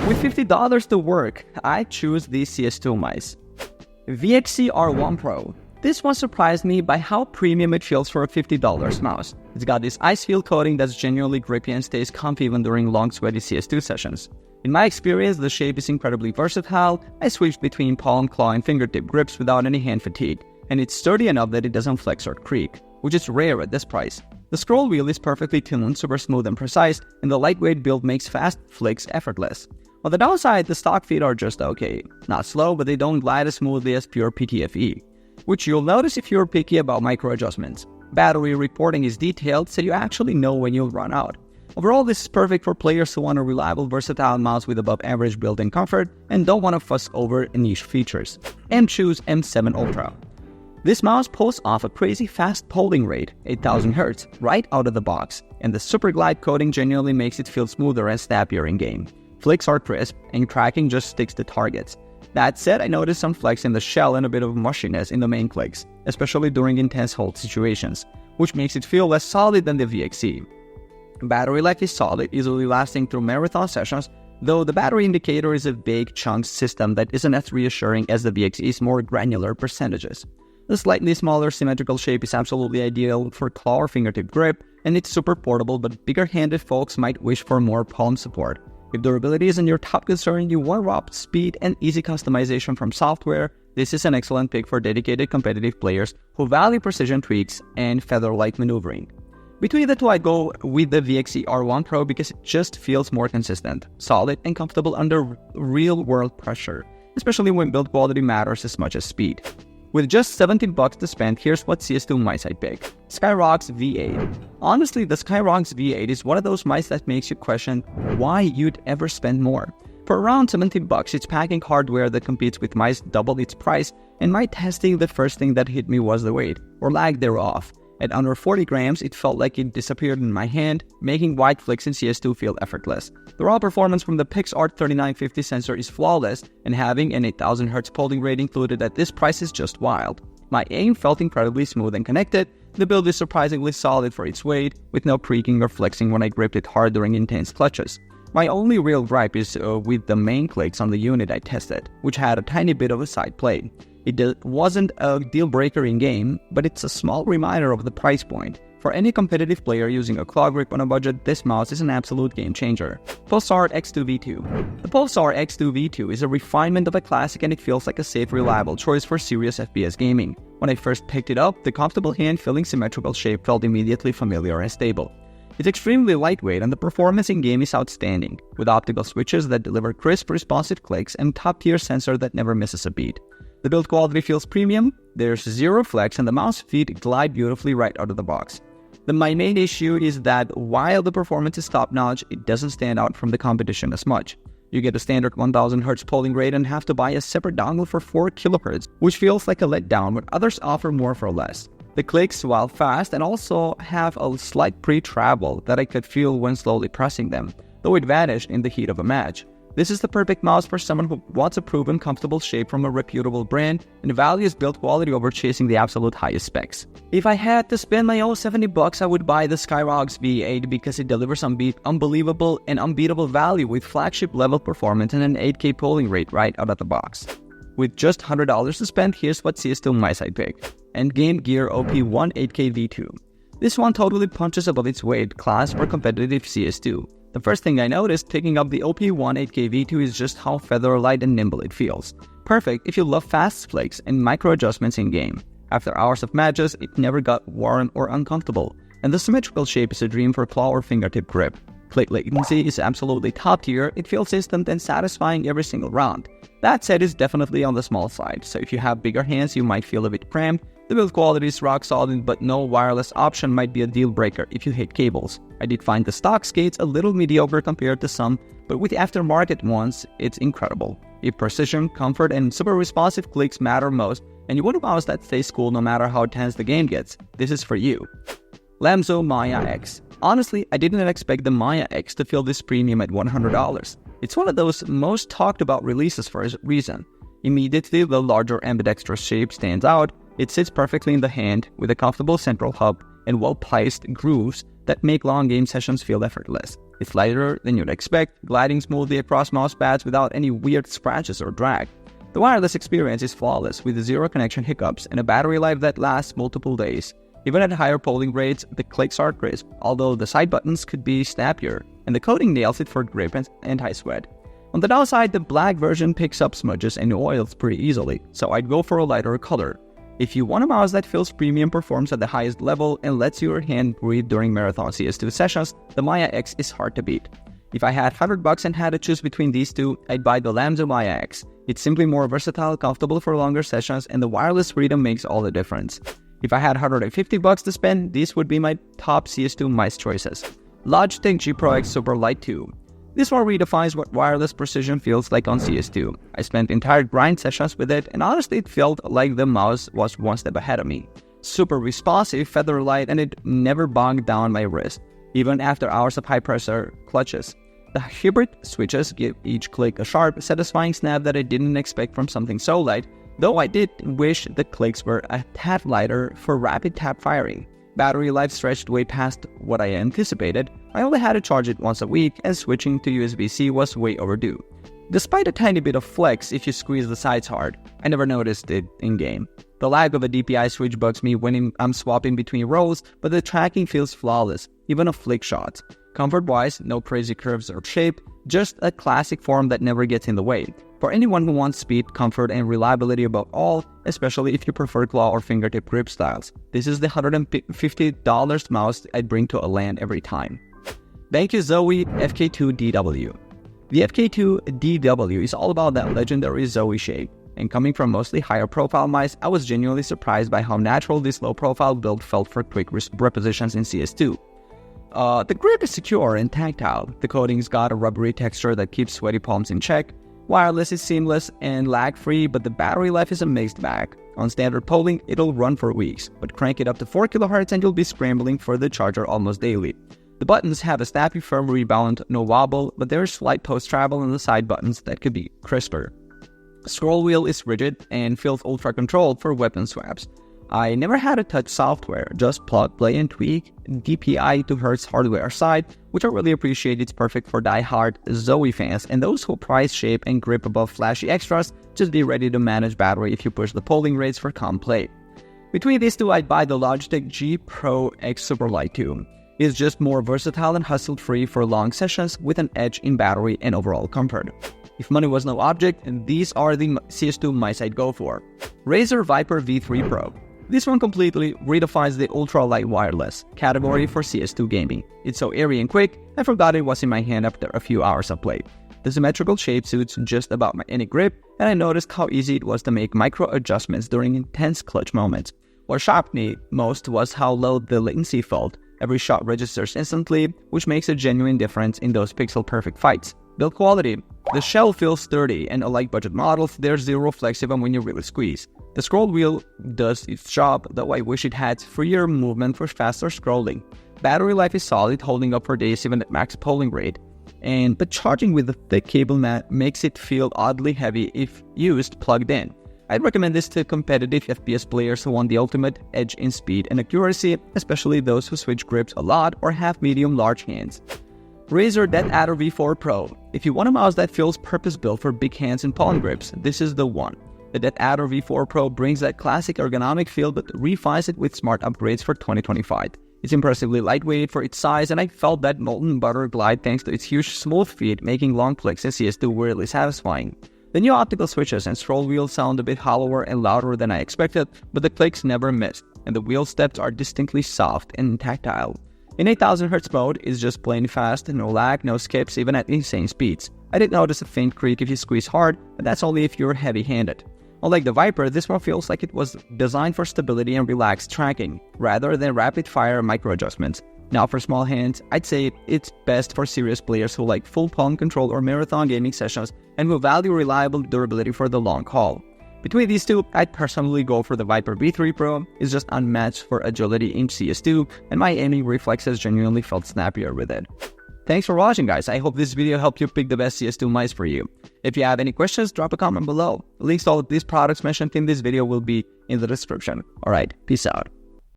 With $50 to work, I choose the CS2 mice. VXC R1 Pro. This one surprised me by how premium it feels for a $50 mouse. It's got this ice feel coating that's genuinely grippy and stays comfy even during long sweaty CS2 sessions. In my experience, the shape is incredibly versatile. I switched between palm, claw, and fingertip grips without any hand fatigue, and it's sturdy enough that it doesn't flex or creak, which is rare at this price. The scroll wheel is perfectly tuned, super smooth and precise, and the lightweight build makes fast flicks effortless. On the downside, the stock feet are just okay. Not slow, but they don't glide as smoothly as pure PTFE, which you'll notice if you're picky about micro adjustments. Battery reporting is detailed, so you actually know when you'll run out. Overall, this is perfect for players who want a reliable, versatile mouse with above average built-in comfort and don't want to fuss over niche features. And choose M7 Ultra. This mouse pulls off a crazy fast polling rate, 8000 Hz, right out of the box, and the Super Glide coating genuinely makes it feel smoother and snappier in-game. Flicks are crisp, and tracking just sticks to targets. That said, I noticed some flex in the shell and a bit of mushiness in the main clicks, especially during intense hold situations, which makes it feel less solid than the VXC. Battery life is solid, easily lasting through marathon sessions, though the battery indicator is a vague chunk system that isn't as reassuring as the VXC's more granular percentages. The slightly smaller symmetrical shape is absolutely ideal for claw or fingertip grip, and it's super portable, but bigger-handed folks might wish for more palm support. If durability isn't your top concern, you want raw speed and easy customization from software, this is an excellent pick for dedicated competitive players who value precision tweaks and feather-like maneuvering. Between the two, I go with the VXC R1 Pro because it just feels more consistent, solid, and comfortable under real-world pressure, especially when build quality matters as much as speed. With just $17 to spend, here's what CS2 mice I'd pick. Skyrox V8. Honestly, the Skyrox V8 is one of those mice that makes you question why you'd ever spend more. For around $17, it's packing hardware that competes with mice double its price, and my testing, the first thing that hit me was the weight, or lag thereof. At under 40 grams, it felt like it disappeared in my hand, making wide flicks in CS2 feel effortless. The raw performance from the PixArt 3950 sensor is flawless, and having an 8000 Hz polling rate included at this price is just wild. My aim felt incredibly smooth and connected. The build is surprisingly solid for its weight, with no creaking or flexing when I gripped it hard during intense clutches. My only real gripe is with the main clicks on the unit I tested, which had a tiny bit of a side plate. It wasn't a deal breaker in game, but it's a small reminder of the price point. For any competitive player using a claw grip on a budget, this mouse is an absolute game changer. Pulsar X2 V2. The Pulsar X2 V2 is a refinement of a classic, and it feels like a safe, reliable choice for serious FPS gaming. When I first picked it up, the comfortable hand-feeling symmetrical shape felt immediately familiar and stable. It's extremely lightweight, and the performance in-game is outstanding, with optical switches that deliver crisp, responsive clicks and top-tier sensor that never misses a beat. The build quality feels premium, there's zero flex, and the mouse feet glide beautifully right out of the box. My main issue is that while the performance is top-notch, it doesn't stand out from the competition as much. You get a standard 1000 Hz polling rate and have to buy a separate dongle for 4 kHz, which feels like a letdown, but others offer more for less. The clicks, while fast, and also have a slight pre-travel that I could feel when slowly pressing them, though it vanished in the heat of a match. This is the perfect mouse for someone who wants a proven, comfortable shape from a reputable brand and values build quality over chasing the absolute highest specs. If I had to spend my own $70, I would buy the Skyrox V8 because it delivers unbelievable and unbeatable value with flagship-level performance and an 8K polling rate right out of the box. With just $100 to spend, here's what CS2 mice I'd pick. Endgame Gear OP1 8K V2. This one totally punches above its weight class for competitive CS2. The first thing I noticed picking up the OP1 8K V2 is just how feather-light and nimble it feels. Perfect if you love fast flicks and micro adjustments in-game. After hours of matches, it never got worn or uncomfortable, and the symmetrical shape is a dream for claw or fingertip grip. Click latency is absolutely top tier, it feels instant and satisfying every single round. That said, it's definitely on the small side, so if you have bigger hands you might feel a bit cramped. The build quality is rock solid, but no wireless option might be a deal breaker if you hate cables. I did find the stock skates a little mediocre compared to some, but with aftermarket ones, it's incredible. If precision, comfort, and super responsive clicks matter most, and you want a mouse that stays cool no matter how tense the game gets, this is for you. Lamzo Maya X. Honestly, I didn't expect the Maya X to feel this premium at $100. It's one of those most talked about releases for a reason. Immediately, the larger ambidextrous shape stands out. It sits perfectly in the hand with a comfortable central hub and well-placed grooves that make long game sessions feel effortless. It's lighter than you'd expect, gliding smoothly across mouse pads without any weird scratches or drag. The wireless experience is flawless, with zero connection hiccups and a battery life that lasts multiple days. Even at higher polling rates, the clicks are crisp, although the side buttons could be snappier, and the coating nails it for grip and anti-sweat. On the downside, the black version picks up smudges and oils pretty easily, so I'd go for a lighter color. If you want a mouse that feels premium, performs at the highest level, and lets your hand breathe during marathon CS2 sessions, the Maya X is hard to beat. If I had $100 and had to choose between these two, I'd buy the Lambda Maya X. It's simply more versatile, comfortable for longer sessions, and the wireless freedom makes all the difference. If I had $150 to spend, these would be my top CS2 mice choices. Logitech G Pro X Super Light 2. This one redefines what wireless precision feels like on CS2. I spent entire grind sessions with it, and honestly it felt like the mouse was one step ahead of me. Super responsive, feather light, and it never bogged down my wrist, even after hours of high pressure clutches. The hybrid switches give each click a sharp, satisfying snap that I didn't expect from something so light, though I did wish the clicks were a tad lighter for rapid tap firing. Battery life stretched way past what I anticipated. I only had to charge it once a week, and switching to USB-C was way overdue. Despite a tiny bit of flex if you squeeze the sides hard, I never noticed it in-game. The lack of a DPI switch bugs me when I'm swapping between roles, but the tracking feels flawless, even a flick shot. Comfort-wise, no crazy curves or shape, just a classic form that never gets in the way. For anyone who wants speed, comfort, and reliability above all, especially if you prefer claw or fingertip grip styles, this is the $150 mouse I'd bring to a LAN every time. Thank you Zoe FK2DW. The FK2DW is all about that legendary Zoe shape, and coming from mostly higher profile mice, I was genuinely surprised by how natural this low profile build felt for quick repositions in CS2. The grip is secure and tactile, the coating's got a rubbery texture that keeps sweaty palms in check. Wireless is seamless and lag-free, but the battery life is a mixed bag. On standard polling, it'll run for weeks, but crank it up to 4 kHz and you'll be scrambling for the charger almost daily. The buttons have a snappy, firm rebound, no wobble, but there's slight post-travel on the side buttons that could be crisper. The scroll wheel is rigid and feels ultra-controlled for weapon swaps. I never had to touch software, just plug, play, and tweak. DPI to Hertz hardware aside, which I really appreciate, it's perfect for die-hard Zoe fans and those who prize shape and grip above flashy extras. Just be ready to manage battery if you push the polling rates for calm play. Between these two, I'd buy the Logitech G Pro X Super Light 2. It's just more versatile and hustle-free for long sessions with an edge in battery and overall comfort. If money was no object, these are the CS2 mice I'd go for. Razer Viper V3 Pro. This one completely redefines the ultra-light wireless category for CS2 gaming. It's so airy and quick, I forgot it was in my hand after a few hours of play. The symmetrical shape suits just about any grip, and I noticed how easy it was to make micro adjustments during intense clutch moments. What shocked me most was how low the latency felt. Every shot registers instantly, which makes a genuine difference in those pixel-perfect fights. Build quality. The shell feels sturdy, and unlike budget models, there's zero flex even when you really squeeze. The scroll wheel does its job, though I wish it had freer movement for faster scrolling. Battery life is solid, holding up for days even at max polling rate. But charging with a thick cable mat makes it feel oddly heavy if used plugged in. I'd recommend this to competitive FPS players who want the ultimate edge in speed and accuracy, especially those who switch grips a lot or have medium-large hands. Razer Death Adder V4 Pro. If you want a mouse that feels purpose-built for big hands and palm grips, this is the one. The Death Adder V4 Pro brings that classic ergonomic feel but refines it with smart upgrades for 2025. It's impressively lightweight for its size, and I felt that molten butter glide thanks to its huge smooth feet, making long clicks in CS2 weirdly satisfying. The new optical switches and scroll wheels sound a bit hollower and louder than I expected, but the clicks never missed, and the wheel steps are distinctly soft and tactile. In 8000Hz mode, it's just plain fast, no lag, no skips, even at insane speeds. I did notice a faint creak if you squeeze hard, but that's only if you're heavy-handed. Unlike the Viper, this one feels like it was designed for stability and relaxed tracking, rather than rapid-fire micro-adjustments. Now for small hands, I'd say it's best for serious players who like full palm control or marathon gaming sessions and who value reliable durability for the long haul. Between these two, I'd personally go for the Viper V3 Pro. It's just unmatched for agility in CS2, and my aiming reflexes genuinely felt snappier with it. Thanks for watching, guys. I hope this video helped you pick the best CS2 mice for you. If you have any questions, drop a comment below. Links to all of these products mentioned in this video will be in the description. Alright, peace out.